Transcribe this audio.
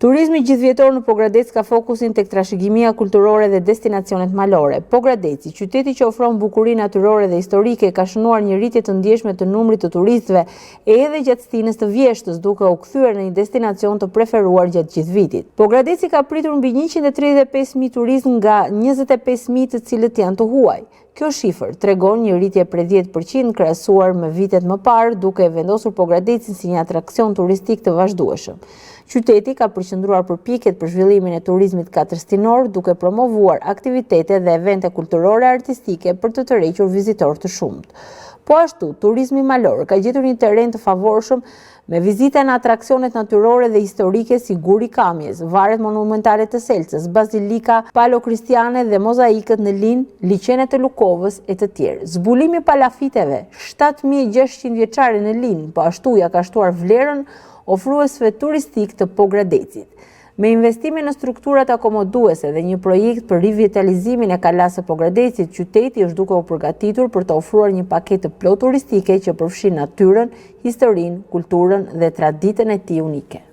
Turizmi gjithvjetor në Pogradec ka fokusin tek trashëgimia kulturore dhe destinacionet malore. Pogradeci, qyteti që ofron bukurinë natyrore dhe historike, ka shënuar një rritje të ndjeshme të numrit të turistëve edhe gjatë stinës të vjeshtës, duke u kthyer në një destinacion të preferuar gjatë gjithë vitit. Pogradeci ka pritur mbi 135.000 turistë nga 25.000 të cilët janë të huaj. Kjo shifër tregon një rritje prej 10% krahasuar me vitet më parë, duke vendosur Pogradecin si një atraksion turistik të vazhdueshëm. Qyteti ka përqendruar përpjekjet për zhvillimin e turizmit katërstinor, duke promovuar aktivitete dhe evente kulturore artistike për të tërhequr vizitorë të shumët. Po ashtu, turizmi malor ka gjetur një terren të favorshëm me vizita në atraksionet natyrore dhe historike si Guri Kamjes, varet monumentale të Selcës, bazilika palo-kristiane dhe mozaikët në Linë, liçenet e Lukovës e të tjerë. Zbulimi palafiteve 7600 vjeçare në Linë, po ashtu ja ka shtuar vlerën ofruesve turistik të Pogradecit. Me investime në strukturat akomoduese dhe një projekt për rivitalizimin e kalasë së Pogradecit, qyteti është duke u përgatitur për të ofruar një paketë plot turistike që përfshin natyrën, historinë, kulturën dhe traditën e tij unike.